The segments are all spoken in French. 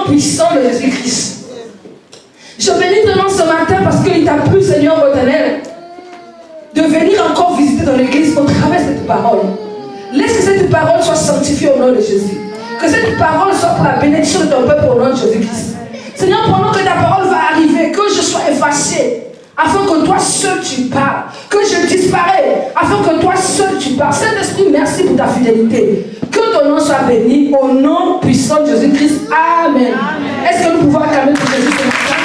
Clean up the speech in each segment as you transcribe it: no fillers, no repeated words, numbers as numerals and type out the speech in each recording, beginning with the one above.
puissant de Jésus-Christ. Je bénis ton nom ce matin parce qu'il t'a plu, Seigneur éternel, de venir encore visiter dans l'église au travers de cette parole. Laisse que cette parole soit sanctifiée au nom de Jésus. Que cette parole soit pour la bénédiction de ton peuple au nom de Jésus-Christ. Seigneur, pendant que ta parole va arriver, que je sois effacé, afin que toi seul tu parles. Que je disparais, afin que toi seul tu parles. Saint-Esprit, merci pour ta fidélité. Que ton nom soit béni au nom puissant de Jésus-Christ. Amen. Est-ce que nous pouvons acclamer pour Jésus ce matin?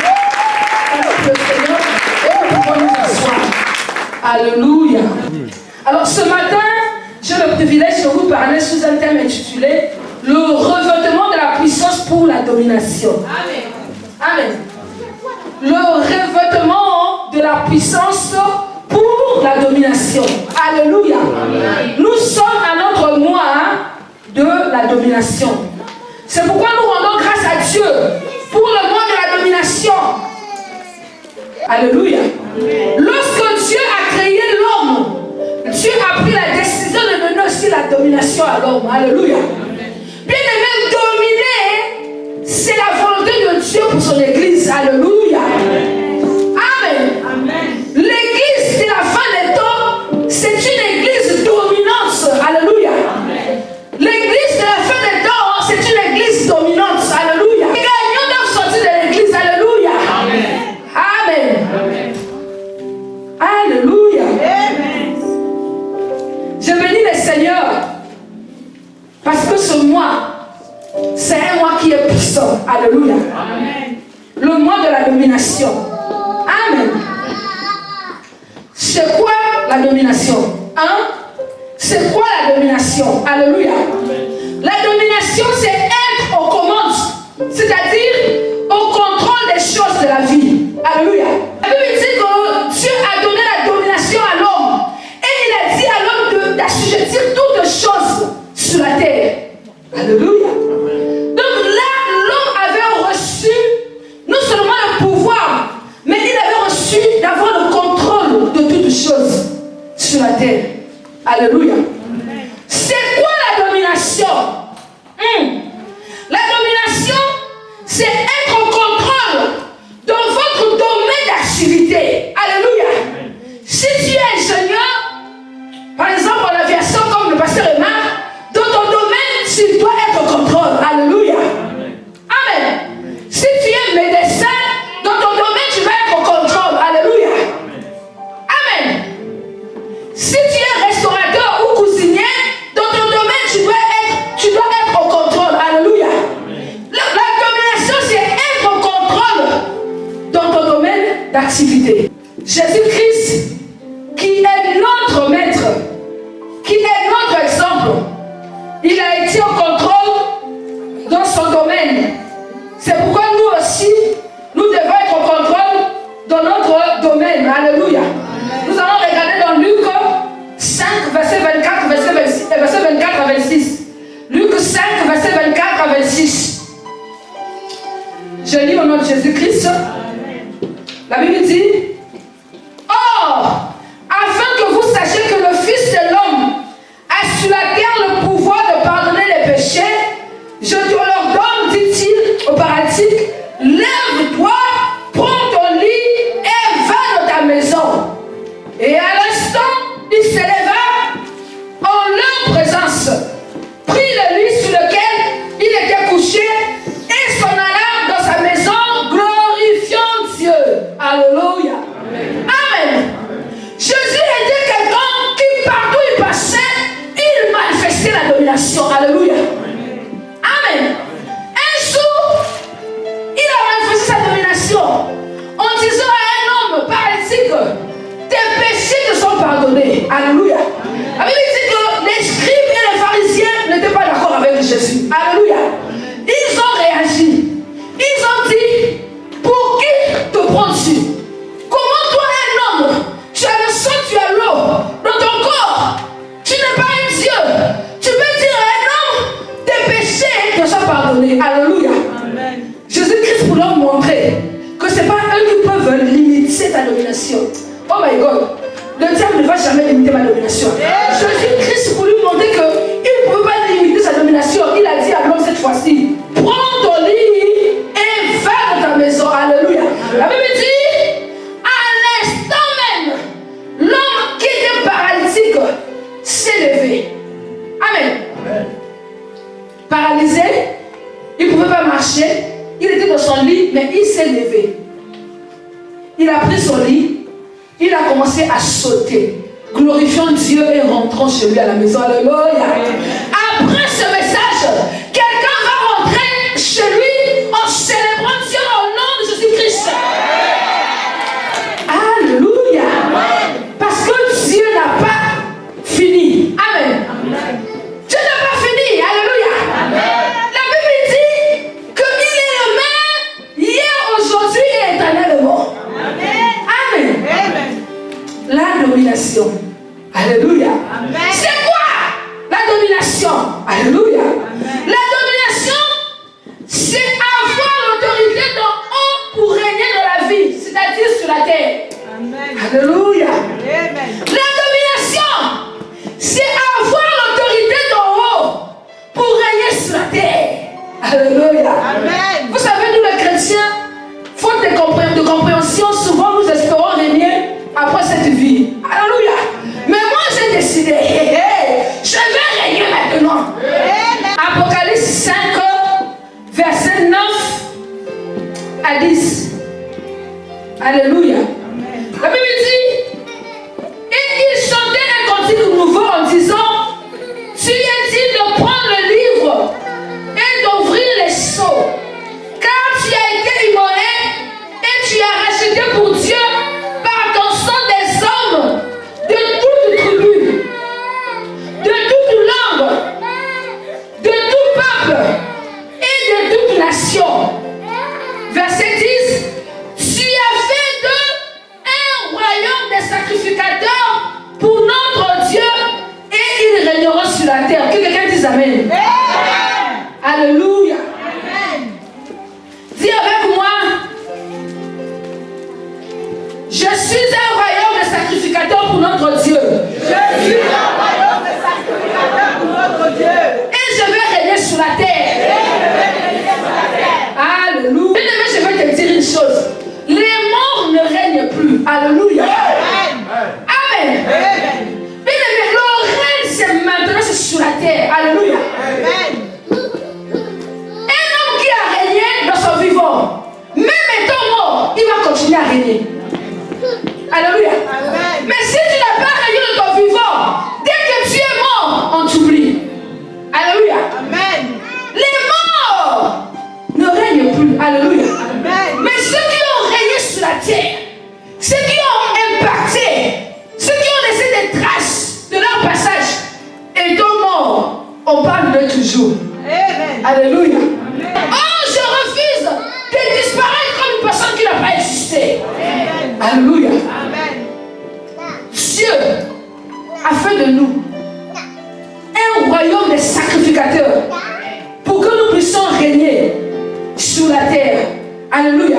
Le Seigneur, et nous pouvons nous asseoir. Alléluia. Alors ce matin, j'ai le privilège de vous parler sous un thème intitulé le revêtement de la puissance pour la domination. Amen. Amen. Le revêtement de la puissance pour la domination. Alléluia. Amen. Nous sommes à notre mois de la domination. C'est pourquoi nous rendons grâce à Dieu pour le mois de la domination. Alléluia. Amen. Lorsque Dieu a créé l'homme, Dieu a pris la décision de donner aussi la domination à l'homme. Alléluia. Bien aimé, dominer, c'est la volonté de Dieu pour son église. Alléluia. Amen. Amen. L'église de la fin des temps, c'est une église dominante. Alléluia. Amen. L'église de la fin des temps, c'est une église dominante. Alléluia. Les gagnants doivent sortir de l'église. Alléluia. Amen. Amen. Alléluia. Amen. Je bénis le Seigneur parce que ce mois, c'est un mois qui est puissant. Alléluia. Amen. Le mois de la domination. Amen. C'est quoi la domination? Hein? C'est quoi la domination? Alléluia. Amen. La domination, c'est être aux commandes, c'est-à-dire au contrôle des choses de la vie. Alléluia. La Bible dit que Dieu a donné la domination à l'homme et il a dit à l'homme d'assujettir toutes choses sur la terre. Alléluia. Amen. Donc là, l'homme avait reçu non seulement le pouvoir, mais il avait reçu d'avoir le contrôle de toutes choses sur la terre. Alléluia. Amen. C'est quoi la domination? La domination, c'est être au contrôle dans votre domaine d'activité. Alléluia. Amen. Si tu es ingénieur, par exemple en aviation, comme le pasteur remarque, dans ton domaine, tu dois être au contrôle. Alléluia. Amen. Amen. Si tu es médecin, dans ton domaine, tu vas être au contrôle. Alléluia. Amen. Amen. Si tu es restaurateur ou cuisinier, dans ton domaine, tu dois être au contrôle. Alléluia. La domination, c'est être au contrôle dans ton domaine d'activité. Jésus-Christ, qui est notre maître, qui est notre exemple, il a été au contrôle dans son domaine. C'est pourquoi nous aussi, nous devons être au contrôle dans notre domaine. Alléluia. Nous allons regarder dans Luc 5, verset 24, verset 24 à 26. Luc 5, verset 24 à 26. Je lis au nom de Jésus-Christ. La Bible dit: Or, afin que vous sachiez que le Fils de l'homme a sur la terre le pouvoir de pardonner les péchés, je te leur donne, dit-il au paralytique, lève-toi, prends ton lit et va dans ta maison. Et à l'instant, il s'éleva en leur présence, prit le lit sur lequel il était couché et s'en alla dans sa maison, glorifiant Dieu. Alléluia. Amen. Amen. Jésus était quelqu'un qui, partout il passait, il manifestait la domination. Alléluia. Amen. Un jour, il a manifesté sa domination en disant à un homme paralytique: tes péchés te sont pardonnés. Alléluia. La Bible dit que les scribes et les pharisiens n'étaient pas d'accord avec Jésus. Alléluia. Ils ont réagi. Ils ont dit: pour qui te prends-tu? Comment toi, un homme, tu as le sang, tu as l'eau dans ton corps? Tu n'es pas un Dieu. Tu peux dire à un homme: tes péchés te sont pardonnés. Alléluia. Amen. Jésus-Christ pour leur montrer que ce n'est pas eux qui peuvent limiter ta domination. Oh my God. Le diable ne va jamais limiter ma domination. Jésus-Christ pour lui montrer qu'il ne pouvait pas limiter sa domination. Il a dit à l'homme cette fois-ci: prends ton lit pas marcher. Il était dans son lit, mais il s'est levé. Il a pris son lit. Il a commencé à sauter, glorifiant Dieu et rentrant chez lui à la maison. Alléluia. Après ce message, quelqu'un va rentrer chez lui en célébrant Dieu au nom de Jésus-Christ. Alléluia. Parce que Dieu n'a pas fini. Amen. Dieu n'a pas fini. Alléluia. La Bible dit qu'il est le même hier, aujourd'hui et éternellement. Amen. La domination. Alléluia. C'est quoi la domination? Alléluia. La domination, c'est avoir l'autorité d'en haut pour régner dans la vie, c'est-à-dire sur la terre. Alléluia. La domination, c'est avoir l'autorité d'en haut pour régner sur la terre. Alléluia. Vous savez, nous les chrétiens, faute de compréhension, souvent nous espérons régner après cette vie. Alléluia. Mais moi j'ai décidé, je vais régner maintenant. Apocalypse 5, verset 9 à 10. Alléluia. La Bible dit, et il chantait un cantique nouveau en disant, tu es digne de prendre le livre et d'ouvrir les sceaux, car tu as été immolé et tu as racheté pour Dieu par ton sang des hommes de toute tribu, de toute langue, de tout peuple et de toute nation. Verset 10, tu as fait d'eux un royaume de sacrificateurs pour notre Dieu et ils régneront sur la terre. Que quelqu'un dise Amen. Alléluia. Dis avec moi, je suis un royaume de sacrificateurs pour notre Dieu. Je suis un royaume de sacrificateurs pour notre Dieu. Et je vais régner sur la terre. Alléluia. Bien-aimé, je vais te dire une chose. Les morts ne règnent plus. Alléluia. Amen. Bien-aimé, le règne, c'est maintenant, c'est sur la terre. Alléluia. Un homme qui a régné dans son vivant, même étant mort, il va continuer à régner. Alléluia. Mais si tu n'as pas régné dans ton vivant, dès que tu es mort, on t'oublie. Alléluia. Les morts ne règnent plus. Alléluia. Mais ceux qui ont régné sur la terre, ceux qui ont impacté, ceux qui ont laissé des traces de leur passage, étant morts, on parle d'eux toujours. Alléluia. Oh, je refuse de disparaître comme une personne qui n'a pas existé. Alléluia. Dieu a fait de nous un royaume de sacrificateurs pour que nous puissions régner sur la terre. Alléluia.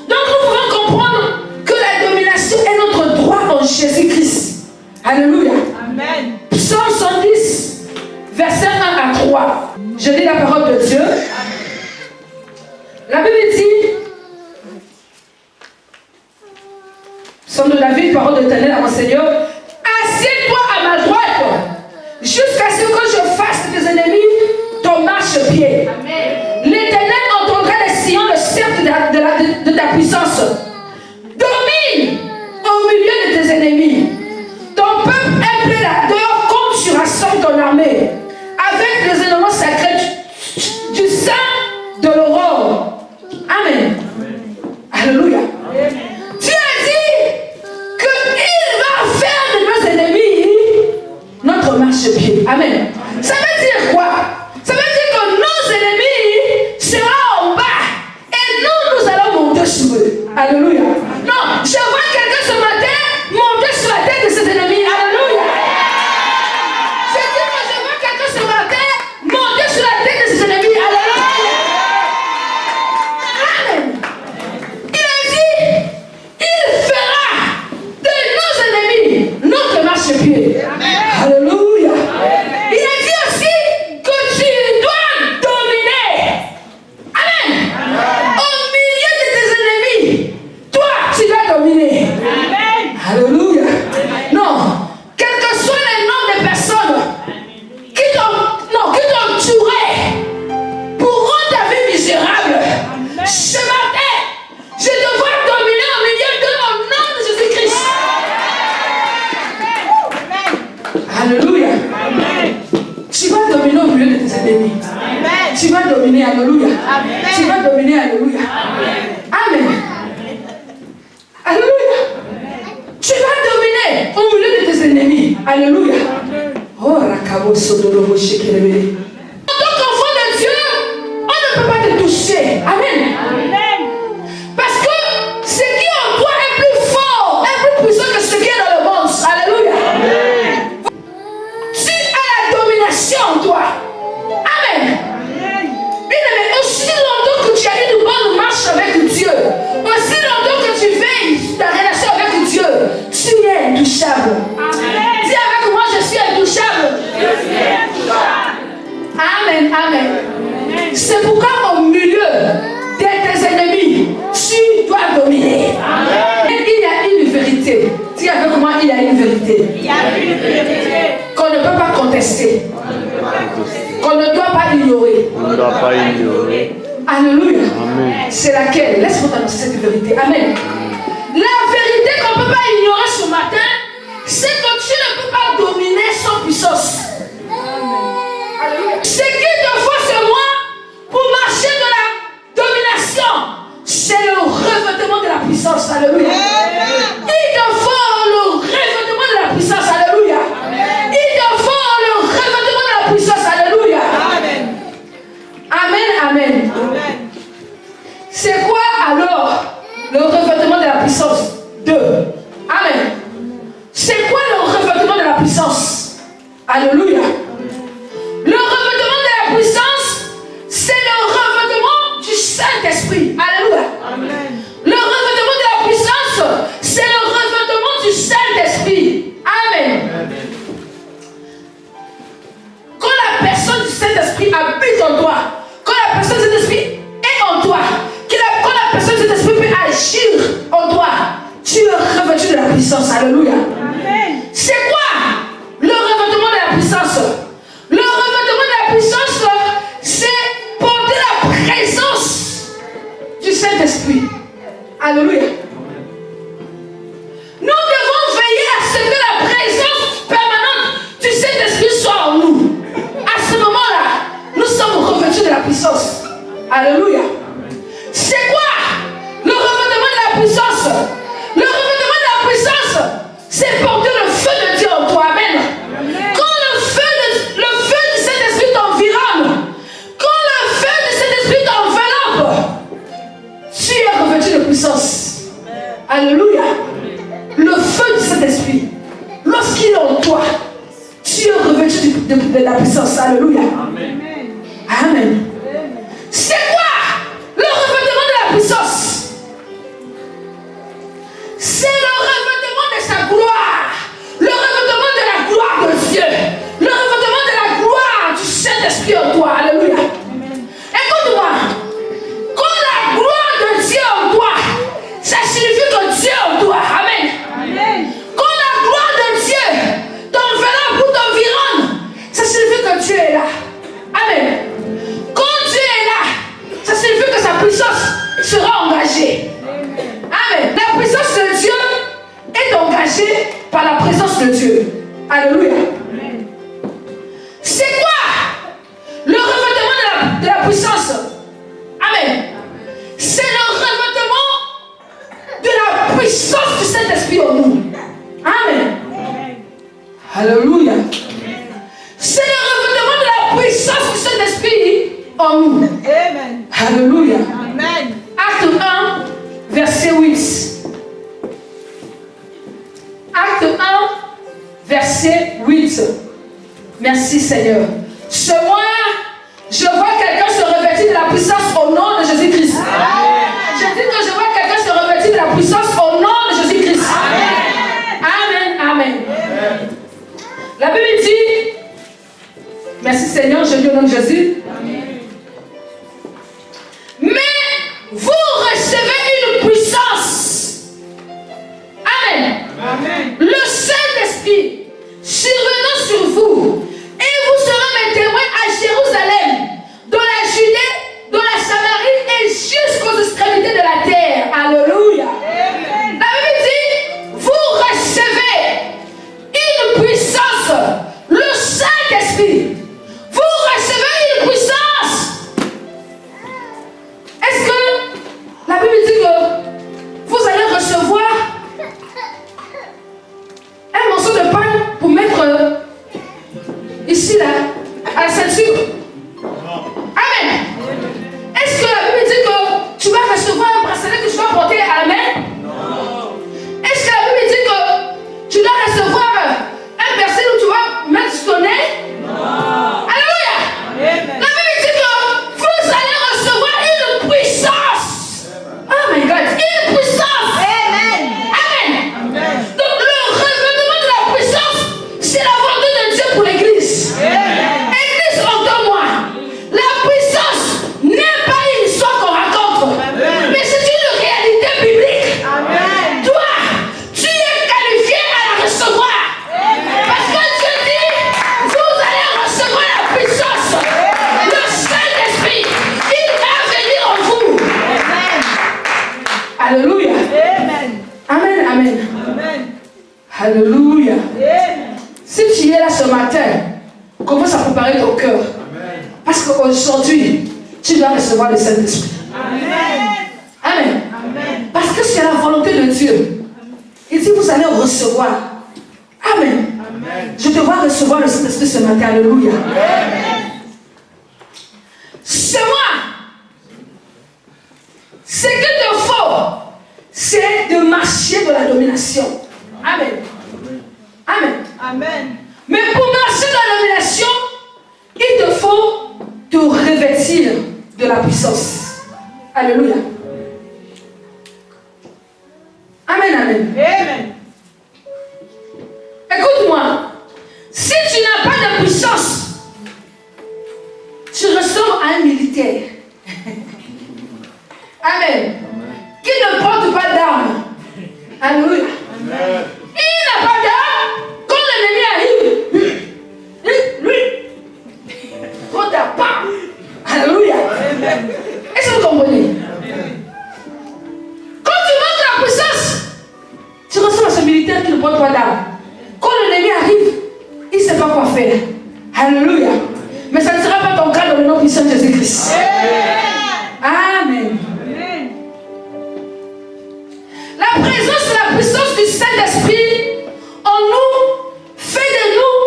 Donc nous pouvons comprendre que la domination est notre droit en Jésus-Christ. Alléluia. Psaume 110, verset 1 à 3. Je lis la parole de Dieu. La Bible dit, Psaume de David, parole de l'Éternel à mon Seigneur, assieds-toi à ma droite, jusqu'à ce que je fasse de tes ennemis ton marchepied. L'Éternel entendra les sillons le sceptre de ta puissance. Domine au milieu de tes ennemis. Ton peuple est plein dehors, compte sur un somme ton armée, avec les éléments sacrés du sein de l'aurore. Amen. Alléluia. Dieu a dit qu'il va faire de nos ennemis notre marchepied. Amen. Ça veut dire quoi? tu vas dominer, alléluia. Amen. Tu vas dominer, alléluia. Amen. Alléluia. Tu vas dominer au milieu de tes ennemis. Alléluia. Oh, Rakabo Sodorobo Shekelebe. En tant qu'enfant de Dieu, on ne peut pas te toucher. Amen. Parce que ce qui est en toi est plus fort, est plus puissant que ce qui est dans le monde. Alléluia. Tu as la domination en toi. Amen. Mais aussi longtemps que tu as une bonne marche avec Dieu, aussi longtemps que tu veilles ta relation avec Dieu, tu es intouchable. Dis avec moi, je suis intouchable. Amen, amen. C'est pourquoi au milieu de tes ennemis, tu dois dominer. Et il y a une vérité. Dis avec moi, il y a une vérité. Qu'on ne peut pas contester. Qu'on ne doit pas ignorer. Alléluia. C'est laquelle? Laisse-moi t'annoncer cette vérité. Amen. La vérité qu'on ne peut pas ignorer ce matin, c'est que tu ne peux pas dominer sans puissance. Ce qui te faut, c'est moi, pour marcher de la domination, c'est le revêtement de la puissance. Alléluia. Il te faut le revêtement de la puissance. Alléluia. Il te faut le revêtement de la puissance. Alléluia. Amen, amen. C'est quoi alors le revêtement de la puissance? 2. Amen. C'est quoi le revêtement de la puissance? Alléluia. Le revêtement de la puissance, c'est le revêtement du Saint-Esprit. Alléluia. Le revêtement de la puissance, c'est le revêtement du Saint-Esprit. Amen. Quand la personne du Saint-Esprit habite en toi, quand la personne du Saint-Esprit est en toi, quand la personne du Saint-Esprit peut agir en toi, tu es revêtu de la puissance. Alléluia. C'est quoi le revêtement de la puissance? Le revêtement de la puissance, c'est porter la présence du Saint-Esprit. Alléluia. Nous devons veiller à ce que la présence permanente du Saint-Esprit soit en nous. À ce moment-là, nous sommes revêtus de la puissance. Alléluia. C'est quoi le revêtement de la puissance? Le revêtement de la puissance, c'est porter le feu de Dieu en toi. Amen. Quand le feu du Saint-Esprit t'environne, quand le feu du Saint-Esprit t'enveloppe, tu es revêtu de puissance. Alléluia. Le feu du Saint-Esprit, lorsqu'il est en toi, tu es revêtu de la puissance. Alléluia. Amen. C'est quoi le revêtement de la puissance? C'est le revêtement de sa gloire, le revêtement de la gloire de Dieu, le revêtement de la gloire du Saint-Esprit en toi. Alléluia. Écoute-moi, quand la gloire de Dieu en toi, ça signifie que Dieu en toi. Amen. Quand la gloire de Dieu t'enveloppe ou t'environne, ça signifie que Dieu est là. Amen. Quand Dieu est là, ça signifie que sa puissance sera engagée. Amen. La puissance de Dieu est engagée par la présence de Dieu. Alléluia. C'est quoi le revêtement de la puissance? Amen. C'est le revêtement de la puissance du Saint-Esprit en nous. Amen. Alléluia. C'est le revêtement de la puissance du Saint-Esprit en nous. Amen. Alléluia. Amen. Acte 1, verset 8. Acte 1, verset 8. Merci Seigneur. Ce mois, je vois quelqu'un se revêtir de la puissance au nom de Jésus-Christ. Je dis que je vois quelqu'un se revêtir de la puissance au nom de Jésus-Christ. Amen. Amen. La Bible dit, merci Seigneur, je dis au nom de Jésus. Mais vous recevez une puissance. Amen. Le Saint-Esprit survenant sur vous, et vous serez mes témoins à Jérusalem, dans la Judée, dans la Samarie et jusqu'aux extrémités de la terre. Alléluia. La Bible dit, vous recevez une puissance, le Saint-Esprit. Vous recevez une Alléluia. Si tu es là ce matin, commence à préparer ton cœur. Parce qu'aujourd'hui, tu dois recevoir le Saint-Esprit. Amen. Parce que c'est la volonté de Dieu. Il dit, vous allez recevoir. Amen. Je te vois recevoir le Saint-Esprit ce matin. Alléluia. C'est moi. Ce qu'il te faut, c'est de marcher dans la domination. Amen. Amen. Mais pour marcher dans la domination, il te faut te revêtir de la puissance. Alléluia. Amen. Écoute-moi. Si tu n'as pas de puissance, tu ressembles à un militaire. Amen. Qui ne porte pas d'armes. Alléluia. Il n'a pas d'armes. Quand l'ennemi arrive, lui, trop pas. Alléluia. Est-ce que vous comprenez? Quand tu montres la puissance, tu ressembles à ce militaire qui ne porte pas d'armes. Quand l'ennemi arrive, il ne sait pas quoi faire. Alléluia. Mais ça ne sera pas ton cas dans le nom puissant de Jésus-Christ. Amen. La présence et la puissance du Saint-Esprit en nous fait de nous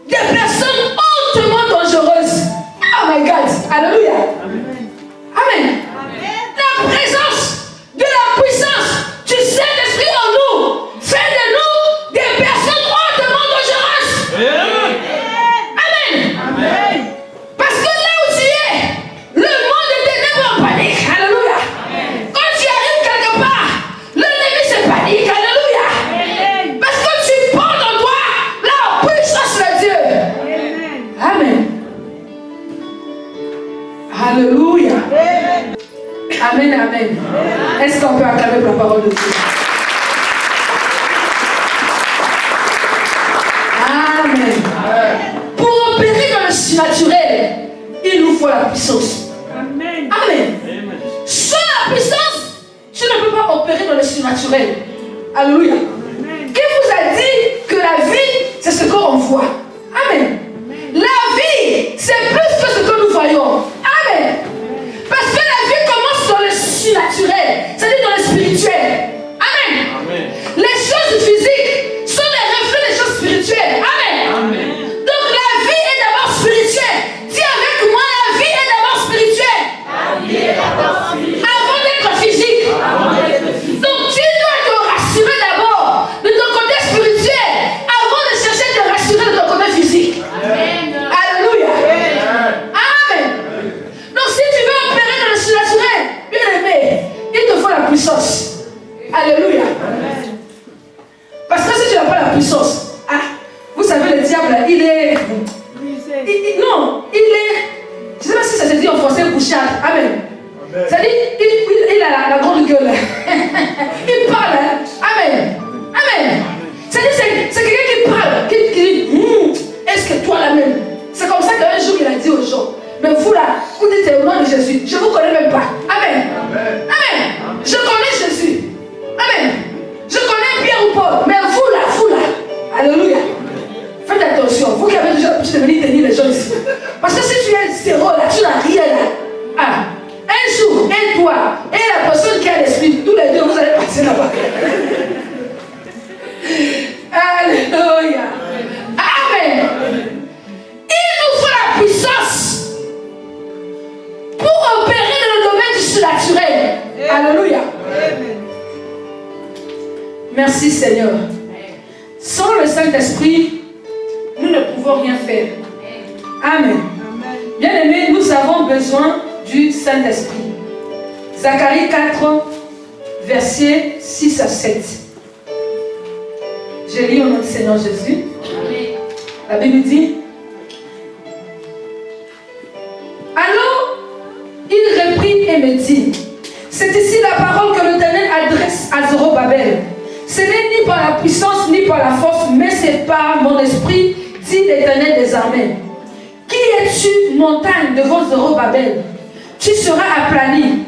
des personnes hautement dangereuses. Oh my God. Alléluia. Amen. La présence de la puissance du Saint-Esprit en nous fait de nous des personnes hautement dangereuses. Amen. Parce que là où tu es, le monde est ténèbres en panique. Alléluia. Quand tu arrives quelque part, l'ennemi se panique. Alléluia. Parce que tu portes en toi la puissance de Dieu. Amen. Alléluia. Amen. Est-ce qu'on peut acclamer pour la parole de Dieu? Amen. Pour opérer dans le surnaturel, il nous faut la puissance. Amen. Sans la puissance, tu ne peux pas opérer dans le surnaturel. Alléluia. Qui vous a dit que la vie, c'est ce qu'on voit? Amen. La vie, c'est plus que ce que nous voyons. Amen. Parce que la vie commence dans le surnaturel, c'est-à-dire dans le spirituel. Amen. Les choses physiques sont les reflets des choses spirituelles. Amen. Donc la vie est d'abord spirituelle. Dis avec moi, la vie est d'abord spirituelle. Avant d'être physique. Donc tu dois te rassurer d'abord de ton côté spirituel avant de chercher de te rassurer de ton côté physique. Alléluia. Amen. Donc si tu veux opérer dans le surnaturel, bien aimé, il te faut la puissance. Alléluia. Parce que si tu n'as pas la puissance, vous savez, le diable, il est. Non, il est. Je ne sais pas si ça se dit en français, bouchard. Amen. C'est-à-dire, il a la grande gueule. Il parle. Amen. C'est-à-dire, c'est quelqu'un qui parle, qui dit est-ce que toi la même? C'est comme ça qu'un jour il a dit aux gens, mais vous là, vous dites au nom de Jésus, je ne vous connais même pas. Amen. Je connais Jésus. Amen. Je connais Pierre ou Paul, mais vous là. Alléluia. Faites attention, vous qui avez déjà pu devenir tenir les gens ici. Parce que si tu es zéro là, tu n'as rien là. Un jour, et toi, et la personne qui a l'esprit, tous les deux, vous allez passer là-bas. Alléluia. Amen. Il nous faut la puissance pour opérer dans le domaine du surnaturel. Alléluia. Merci Seigneur. Sans le Saint-Esprit, nous ne pouvons rien faire. Amen. Bien-aimés, nous avons besoin du Saint-Esprit. Zacharie 4, versets 6 à 7. Je lis au nom du Seigneur Jésus. La Bible dit: alors, il reprit et me dit: c'est ici la parole que l'Éternel adresse à Zorobabel. Ce n'est ni par la puissance ni par la force, mais c'est par mon esprit, dit l'Éternel des armées. Qui es-tu, montagne, devant Zorobabel? Tu seras aplani.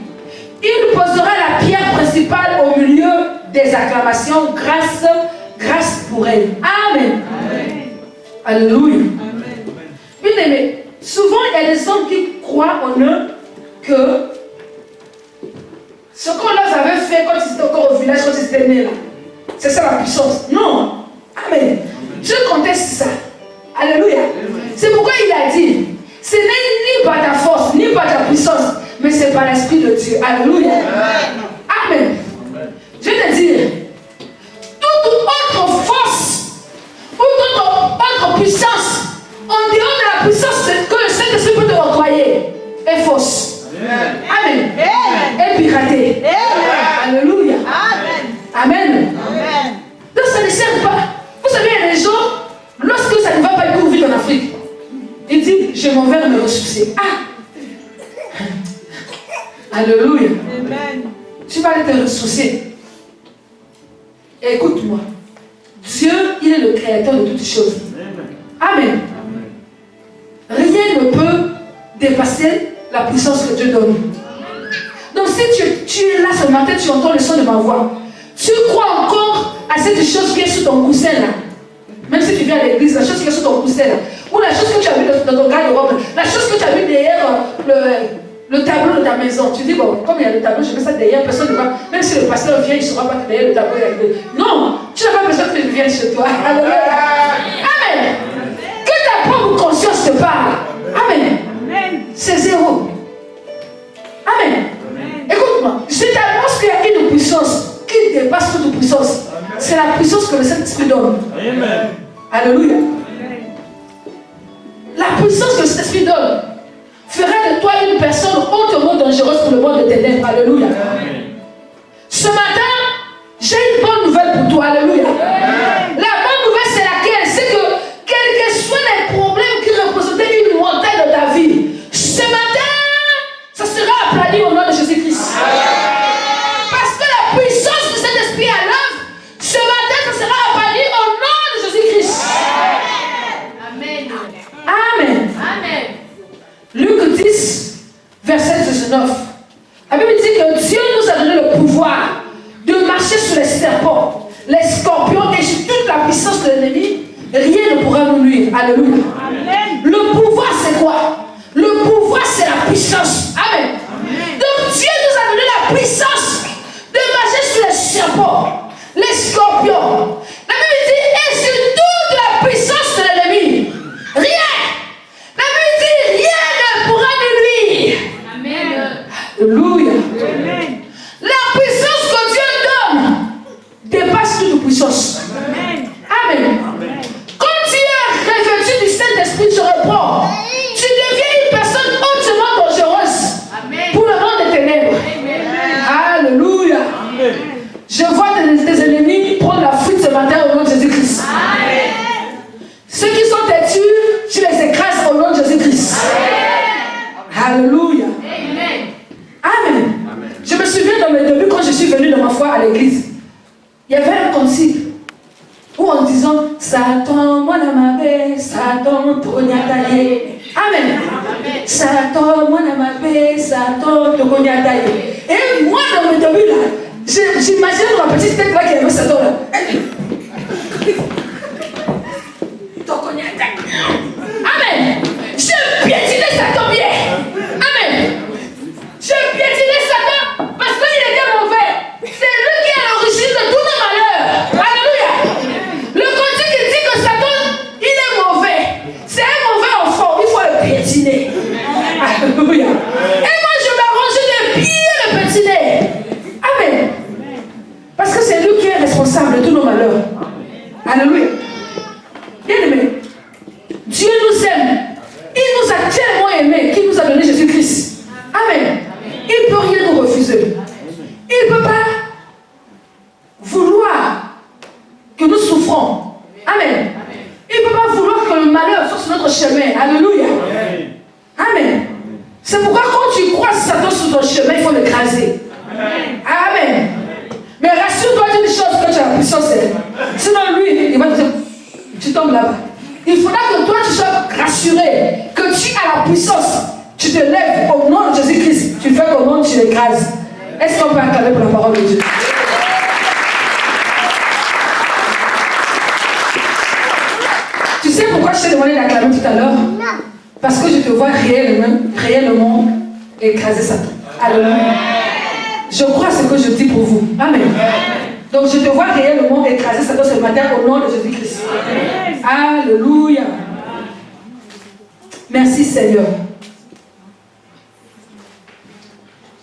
Il posera la pierre principale au milieu des acclamations grâce grâce pour elle. Amen. Alléluia. Bien aimé, souvent il y a des hommes qui croient en eux que ce qu'on leur avait fait quand ils étaient encore au village, quand ils étaient nés là, c'est ça la puissance. Non. Amen. Dieu conteste ça. Alléluia. C'est pourquoi il a dit, ce n'est ni par ta force, ni par ta puissance, mais c'est par l'Esprit de Dieu. Alléluia. Amen. Je vais te dire, toute autre force, toute autre puissance, en dehors de la puissance que le Saint-Esprit peut te octroyer, est fausse. Amen. Et piratée. Alléluia. Amen. Donc ça ne sert pas. Vous savez, il y a des gens, lorsque ça ne va pas, ils courent vite en Afrique. Ils disent, je m'en vais me ressourcer. Alléluia. Tu vas aller te ressourcer. Et écoute-moi. Dieu, il est le créateur de toutes choses. Amen. Rien ne peut dépasser la puissance que Dieu donne. Donc si tu es là ce matin, tu entends le son de ma voix. Tu crois encore à cette chose qui est sous ton coussin là. Même si tu viens à l'église, la chose qui est sous ton coussin là. Ou la chose que tu as vue dans ton garde-robe. La chose que tu as vue derrière le tableau de ta maison. Tu dis, bon, comme il y a le tableau, je mets ça derrière, personne ne va. Même si le pasteur vient, il ne saura pas que derrière le tableau, il y a le. Non, tu n'as pas besoin que je vienne chez toi. Amen. Que ta propre conscience te parle. Amen. C'est zéro. Amen. Écoute-moi, je t'annonce qu'il y a une puissance qui dépasse toute puissance. C'est la puissance que le Saint-Esprit donne. Amen. Alléluia. La puissance que le Saint-Esprit donne fera de toi une personne hautement dangereuse pour le monde des ténèbres. Alléluia. Amen. Ce matin, j'ai une bonne nouvelle pour toi. Alléluia. Amen. La bonne nouvelle, c'est laquelle? C'est que quels que soient les problèmes qui représentaient une montagne dans ta vie, ce matin, ça sera aplani au nom de Jésus-Christ. Parce que la puissance de cet esprit à l'œuvre, ce matin, ça sera aplani au nom de Jésus-Christ. Amen. Amen. Amen. Luc 10, verset 19. La Bible dit que Dieu nous a donné le pouvoir de marcher sur les serpents, les scorpions et sur toute la puissance de l'ennemi. Rien ne pourra nous nuire. Alléluia. Amen. Le pouvoir, c'est quoi? Le pouvoir, c'est la puissance. Amen. Amen. Donc Dieu nous a donné la puissance de marcher sur les serpents, les scorpions. La Bible dit, et sur toute la puissance de l'ennemi. Rien. La Bible dit, rien ne pourra nous nuire. Amen. Alléluia. Amen. La puissance que Dieu donne dépasse toute puissance. Amen. Amen. Amen. Quand tu es revêtu du Saint-Esprit, tu reprends. Tu deviens une personne hautement dangereuse. Amen. Pour le monde des ténèbres. Amen. Alléluia. Amen. Je vois tes ennemis prendre la fuite ce matin au nom de Jésus-Christ. Amen. Ceux qui sont têtus, tu les écrases au nom de Jésus-Christ. Amen. Alléluia. Amen. Amen. Amen. Je me souviens dans mes débuts quand je suis venu dans ma foi à l'église. Il y avait un concile où en disant Satan, moi la mabé, Satan, tognataye. Amen. Satan, moi la mabé, Satan, tognataye. Et moi dans mes débuts là, j'imagine ma petite tête là qui avait Satan là. Amen. Je piétinais Satan bien. Amen. Je piétinais Satan parce qu'il était mauvais. C'est lui qui est à l'origine de tous nos malheurs. Alléluia. Le côté qui dit que Satan, il est mauvais. C'est un mauvais enfant. Il faut le piétiner. Alléluia. Et moi, je m'arrangeais de bien le piétiner. Amen. Parce que c'est lui qui est responsable de tous nos malheurs. Alléluia. Bien aimé. Dieu nous aime. Il nous a tellement aimés qu'il nous a donné Jésus-Christ. Amen. Il ne peut rien nous refuser. Il ne peut pas vouloir que nous souffrons. Amen. Il ne peut pas vouloir que le malheur soit sur notre chemin. Alléluia. Amen. C'est pourquoi quand tu croises Satan sur ton chemin, il faut l'écraser. Amen. Mais rassure-toi d'une chose, que tu as la puissance. Sinon lui, il va te dire, tu tombes là-bas. Il faudra que toi tu sois rassuré que tu as la puissance. Tu te lèves au nom de Jésus-Christ. Tu fais comment? Tu l'écrases. Est-ce qu'on peut acclamer pour la parole de Dieu? t'ai demandé d'acclamer tout à l'heure parce que je te vois réellement écraser Satan. Alléluia. Je crois ce que je dis pour vous. Amen. Donc je te vois réellement écraser Satan ce matin au nom de Jésus-Christ. Alléluia. Merci Seigneur.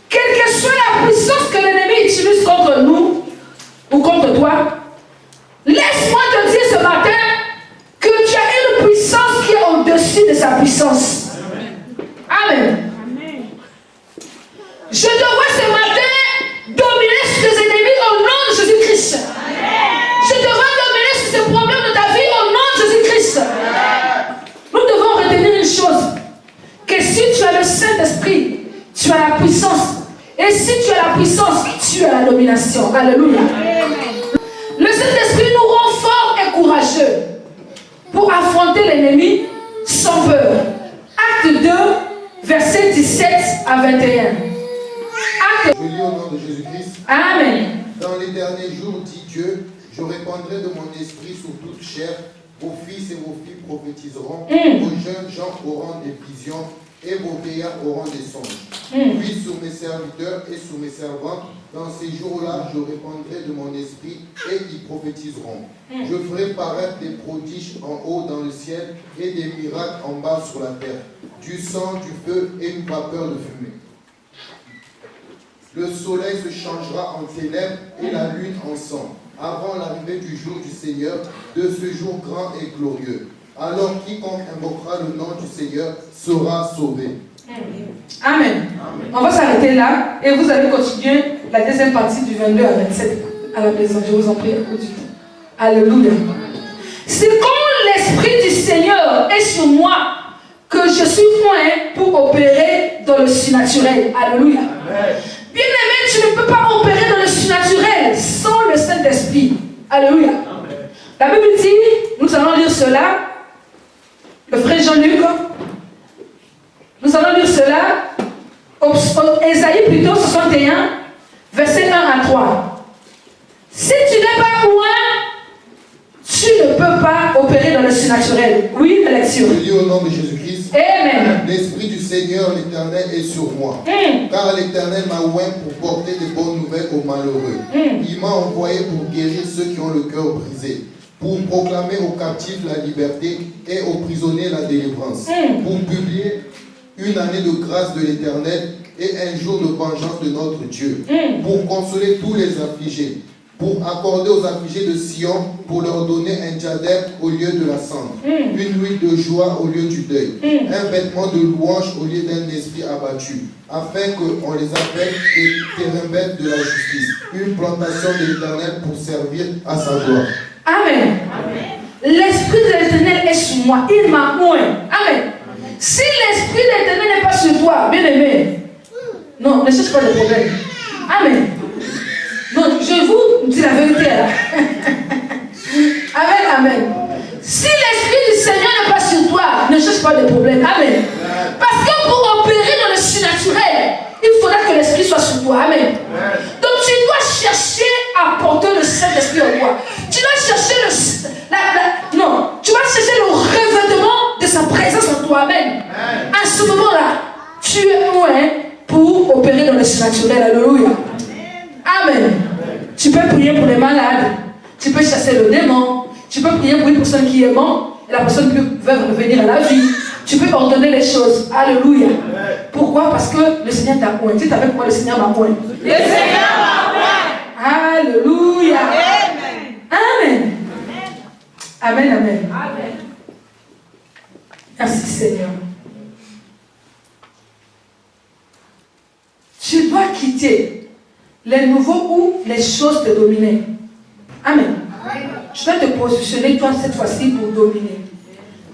Quelle que soit la puissance que l'ennemi utilise contre nous ou contre toi, laisse-moi te dire ce matin que tu as une puissance qui est au-dessus de sa puissance. Amen. Je te vois ce matin dominer sur tes ennemis au nom de Jésus-Christ. Je te vois dominer sur ces problèmes de ta vie au nom de Jésus-Christ. Nous devons retenir une chose, que si tu as le Saint-Esprit, tu as la puissance. Et si tu as la puissance, tu as la domination. Alléluia. Le Saint-Esprit nous rend forts et courageux pour affronter l'ennemi sans peur. Acte 2, versets 17 à 21. Je lis au nom de Jésus-Christ. Amen. Dans les derniers jours, dit Dieu, je répandrai de mon esprit sur toute chair. Vos fils et vos filles prophétiseront. Vos jeunes gens auront des visions et vos vieillards auront des songes. Puis sur mes serviteurs et sur mes servantes, dans ces jours-là, je répandrai de mon esprit et ils prophétiseront. Je ferai paraître des prodiges en haut dans le ciel et des miracles en bas sur la terre, du sang, du feu et une vapeur de fumée. Le soleil se changera en ténèbres et la lune en sang, avant l'arrivée du jour du Seigneur, de ce jour grand et glorieux. Alors quiconque invoquera le nom du Seigneur sera sauvé. Amen. On va s'arrêter là et vous allez continuer la deuxième partie du 22 à 27 à la maison. Je vous en prie à cause du temps. Alléluia. C'est comme l'Esprit du Seigneur est sur moi que je suis oint pour opérer dans le surnaturel. Alléluia. Bien-aimé, tu ne peux pas opérer dans le surnaturel sans le Saint-Esprit. Alléluia. La Bible dit, nous allons lire cela, le frère Jean-Luc, nous allons lire cela, Ésaïe plutôt 61, verset 1 à 3. Si tu n'es pas oint, tu ne peux pas opérer dans le surnaturel. Oui, la lecture. Je lis au nom de Jésus-Christ. Amen. L'Esprit du Seigneur, l'Éternel, est sur moi. Car l'Éternel m'a oint pour porter des bonnes nouvelles aux malheureux. Il m'a envoyé pour guérir ceux qui ont le cœur brisé, pour proclamer aux captifs la liberté et aux prisonniers la délivrance, pour publier une année de grâce de l'Éternel et un jour de vengeance de notre Dieu, pour consoler tous les affligés, pour accorder aux affligés de Sion, pour leur donner un diadème au lieu de la cendre, une huile de joie au lieu du deuil, un vêtement de louange au lieu d'un esprit abattu, afin qu'on les appelle des térébintes de la justice, une plantation de l'Éternel pour servir à sa gloire. Amen. L'Esprit de l'Éternel est sur moi. Il m'a oint. Amen. Si l'Esprit de l'Éternel n'est pas sur toi, bien aimé, non, ne cherche pas de problème. Amen. Non, je vous dis la vérité là. Amen, amen. Si l'Esprit du Seigneur n'est pas sur toi, ne cherche pas de problème. Amen. Parce que pour opérer dans le surnaturel, il faudra que l'Esprit soit sur toi. Amen. Donc tu dois chercher à porter le Saint-Esprit en toi. Tu dois chercher tu vas chercher le revêtement de sa présence en toi. Amen. À ce moment-là, tu es oint pour opérer dans le surnaturel. Alléluia. Amen. Tu peux prier pour les malades. Tu peux chasser le démon. Tu peux prier pour une personne qui est morte et la personne veut revenir à la vie. Tu peux ordonner les choses. Alléluia. Pourquoi? Parce que le Seigneur t'a oint. Dites avec moi, le Seigneur m'a oint. Le Seigneur m'a oint. Alléluia. Amen. Amen. Amen, amen. Amen. Merci Seigneur. Tu dois quitter les nouveaux où les choses te dominaient. Amen. Tu dois te positionner toi cette fois-ci pour dominer.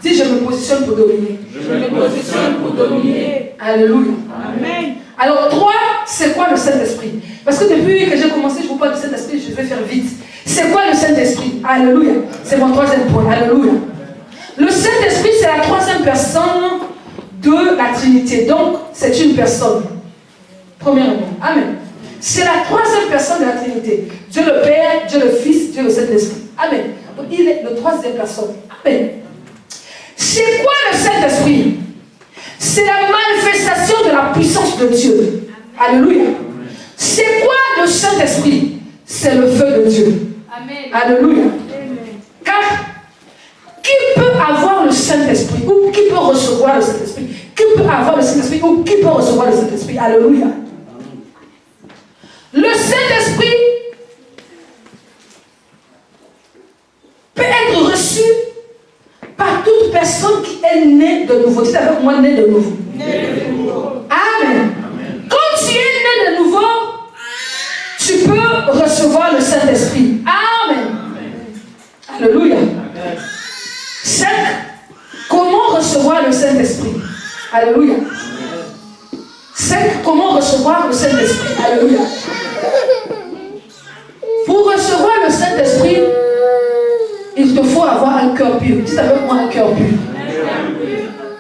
Dis, je me positionne pour dominer. Je me positionne pour dominer. Alléluia. Amen. Alors 3, c'est quoi le Saint-Esprit? Parce que depuis que j'ai commencé, je vous parle du Saint-Esprit, je vais faire vite. C'est quoi le Saint-Esprit? Alléluia. C'est mon troisième point. Alléluia. Le Saint-Esprit, c'est la troisième personne de la Trinité. Donc, c'est une personne. Premièrement. Amen. C'est la troisième personne de la Trinité. Dieu le Père, Dieu le Fils, Dieu le Saint-Esprit. Amen. Donc, il est la troisième personne. Amen. Si C'est quoi le Saint-Esprit? C'est la manifestation de la puissance de Dieu. Alléluia. C'est quoi le Saint-Esprit? C'est le feu de Dieu. Amen. Alléluia. Car qui peut avoir le Saint-Esprit? Ou qui peut recevoir le Saint-Esprit? Qui peut avoir le Saint-Esprit? Ou qui peut recevoir le Saint-Esprit? Alléluia. Le Saint-Esprit peut être reçu par toute personne qui est née de nouveau. Dites avec moi, née de nouveau. Amen. Quand tu es né de nouveau, tu peux recevoir le Saint-Esprit. Amen. Alléluia. 5. Comment recevoir le Saint-Esprit? Alléluia. 5. Comment recevoir le Saint-Esprit? Alléluia. Pour recevoir le Saint-Esprit, il te faut avoir un cœur pur. Dites avec moi, un cœur pur.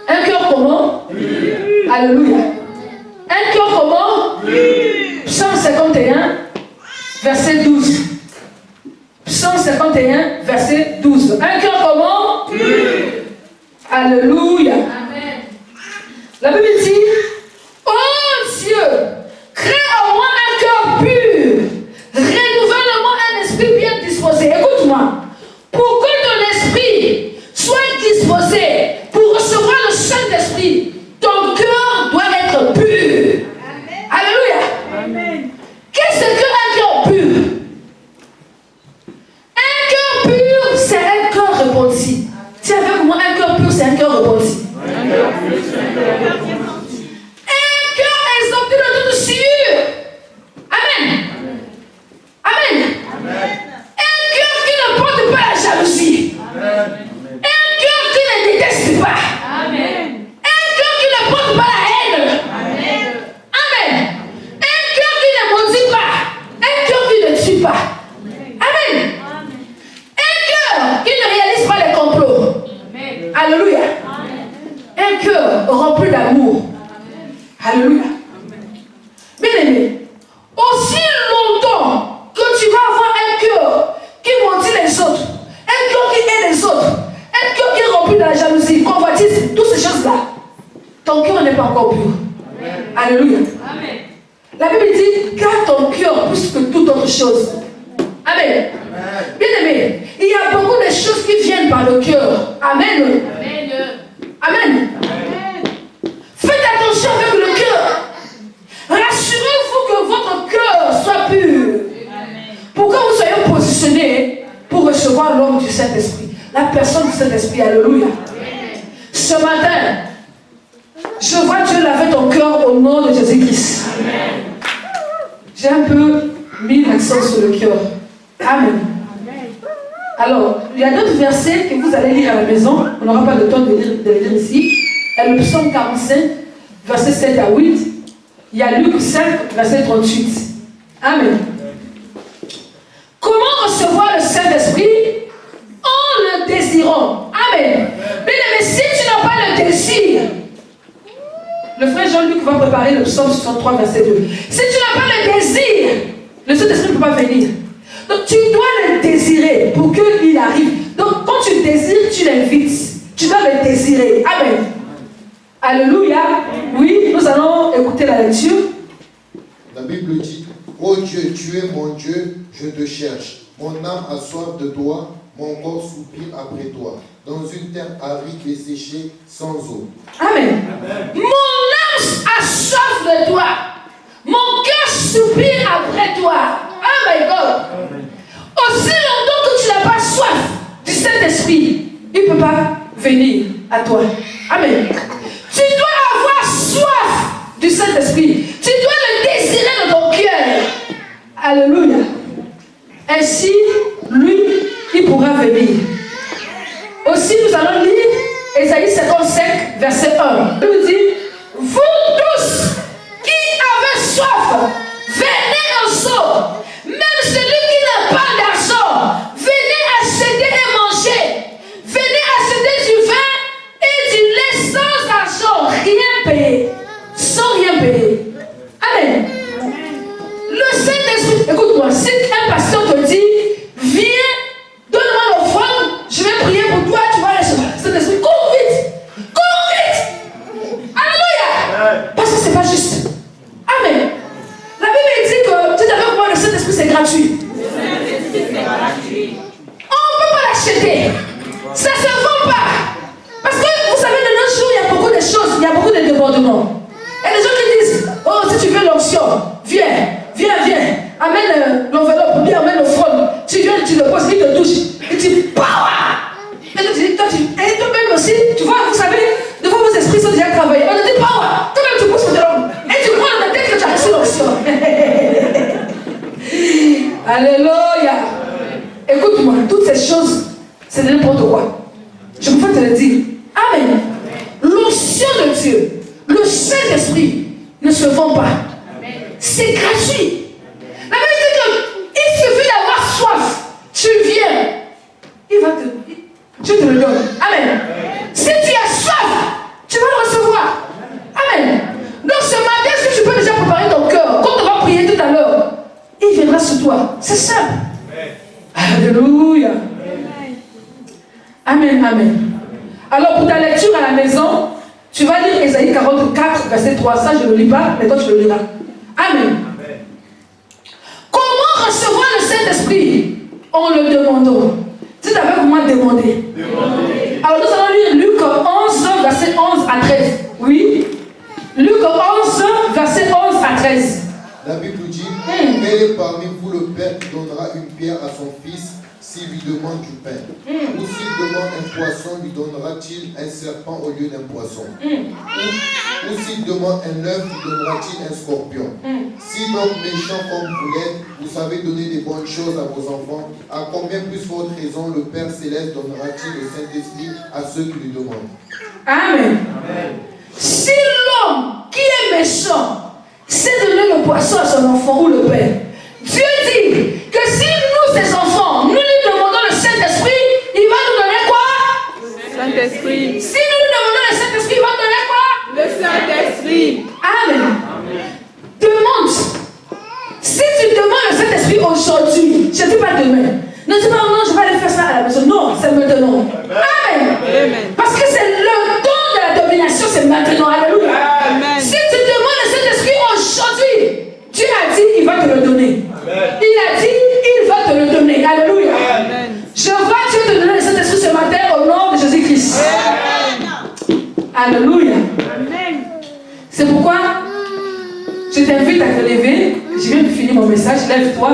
Un cœur comment? Alléluia. Un cœur comment? Psaume 51, verset 12. Psaume 51, verset 12. Un cœur comment? Alléluia. La Bible dit, oh Dieu, crée en moi un cœur pur. Renouvelle-moi un esprit bien disposé. Écoute-moi. Pour que ton esprit soit disposé pour recevoir le Saint-Esprit, ton cœur doit être pur. Amen. Alléluia. Amen. Qu'est-ce qu'un cœur pur? Un cœur pur, c'est un cœur repenti. Tiens avec moi, un cœur pur, c'est un cœur repenti. Un cœur exempté de toute souillure. Amen. Amen. Un cœur qui ne porte pas la jalousie. Un cœur qui ne déteste pas. Amen. Un cœur qui ne porte pas la haine. Amen. Amen. Un cœur qui ne maudit pas. Un cœur qui ne tue pas. Amen. Un cœur qui ne réalise pas les complots. Alléluia. Un cœur rempli d'amour. Alléluia. Bien aimé, aussi longtemps que tu vas avoir un cœur qui maudit les autres, un cœur qui hait les autres, un cœur qui est rempli de la jalousie, convoitise, toutes ces choses-là, ton cœur n'est pas encore pur. Amen. Alléluia. Amen. La Bible dit, garde ton cœur plus que toute autre chose. Amen. Amen. Bien aimé, il y a beaucoup de choses qui viennent par le cœur. Amen. Amen. Amen. Amen. Faites attention avec le cœur. Rassurez-vous que votre cœur soit pur. Amen. Pour que vous soyez positionnés pour recevoir l'homme du Saint-Esprit, la personne du Saint-Esprit. Alléluia. Amen. Ce matin, je vois Dieu laver ton cœur au nom de Jésus-Christ. J'ai un peu mis l'accent sur le cœur. Amen. Alors, il y a d'autres versets que vous allez lire à la maison. On n'aura pas le temps de les lire ici. Il y a le psaume 45, verset 7 à 8. Il y a Luc 5, verset 38. Amen. Comment recevoir le Saint-Esprit? En le désirant. Amen. Mais si tu n'as pas le désir, le frère Jean-Luc va préparer le psaume 63, verset 2. Si tu n'as pas le désir, le Saint-Esprit ne peut pas venir. Donc tu dois le désirer pour qu'il arrive. Donc quand tu désires, tu l'invites. Tu dois le désirer. Amen. Alléluia. Oui, nous allons écouter la lecture. La Bible dit, ô Dieu, tu es mon Dieu, je te cherche. Mon âme a soif de toi, mon corps soupire après toi, dans une terre aride et séchée, sans eau. Amen. Mon âme a soif de toi. Mon cœur soupire après toi. Oh my God. Aussi longtemps que tu n'as pas soif du Saint-Esprit, il ne peut pas venir à toi. Amen. Tu dois avoir soif du Saint-Esprit. Tu dois le désirer de ton cœur. Alléluia. Ainsi, lui, il pourra venir. Aussi, nous allons lire Ésaïe 55, verset 1. Il nous dit, vous tous qui avez soif, venez en saut. Même celui qui n'a pas d'argent, venez acheter et manger. Venez acheter du vin et du lait sans argent, rien payer. Sans rien payer. Amen. Le Saint-Esprit, écoute-moi, si un pasteur te dit, viens, donne-moi l'offrande, je vais prier pour toi, tu vas recevoir. Le Saint-Esprit, cours vite. On ne peut pas l'acheter. Ça ne se vend pas. Parce que vous savez, de nos jours, il y a beaucoup de choses, il y a beaucoup de débordements. Et les gens qui disent, oh, si tu veux l'onction, viens. Amène l'enveloppe, bien amène le front. Tu viens, tu le poses, il te touche. Il dit, power. Et toi-même aussi, tu vois, vous savez, de fois vos esprits sont déjà travaillés. On te dit, power. Toi-même, tu pousses pour te l'homme. Et tu crois dans ta tête que tu as reçu l'onction. Alléluia. Écoute-moi, toutes ces choses, c'est de n'importe quoi. Je peux te le dire. Amen. L'onction de Dieu, le Saint-Esprit ne se vend pas. C'est gratuit. La Bible dit qu'il suffit d'avoir soif. Tu viens. Dieu te le donne. Amen. Si tu as soif, tu vas le recevoir. Amen. Donc ce matin, si tu peux déjà préparer ton cœur, quand on va prier tout à l'heure, il viendra sur toi. C'est simple. Alléluia. Amen, amen. Alors pour ta lecture à la maison, tu vas lire Ésaïe 44, verset 3. Ça, je ne le lis pas, mais toi, tu le liras. Amen. Comment recevoir le Saint-Esprit? En le demandant. Tu t'avais comment demander? Alors nous allons lire Luc 11, verset 11 à 13. Oui. Luc 11, verset 11 à 13. La Bible dit, quel est parmi vous le père qui donnera une pierre à son fils s'il lui demande du pain? Ou s'il demande un poisson, lui donnera-t-il un serpent au lieu d'un poisson? Ou s'il demande un œuf, lui donnera-t-il un scorpion? Si donc méchant comme vous l'êtes, vous savez donner des bonnes choses à vos enfants, à combien plus votre raison le Père Céleste donnera-t-il le Saint-Esprit à ceux qui lui demandent? Amen. Si l'homme qui est méchant sait donner le poisson à son enfant ou le père, Dieu dit que si nous, ses enfants, nous lui demandons le Saint-Esprit, il va nous donner quoi? Saint-Esprit. Si nous lui demandons le Saint-Esprit, il va nous donner quoi? Le Saint-Esprit. Amen. Demande. Si tu demandes le Saint-Esprit aujourd'hui, je ne dis pas demain. Ne dis pas non, je vais aller faire ça à la maison. Non, c'est maintenant. Amen. Amen. Parce que c'est le don de la domination, c'est maintenant. Alléluia. Amen. Si tu demandes le Saint-Esprit aujourd'hui, Dieu a dit, il va te le donner. Amen. Il a dit, il va te le donner. Alléluia. Amen. Je vois Dieu te donner le Saint-Esprit ce matin au nom de Jésus-Christ. Alléluia. Amen. C'est pourquoi je t'invite à te lever. Je viens de finir mon message. Lève-toi.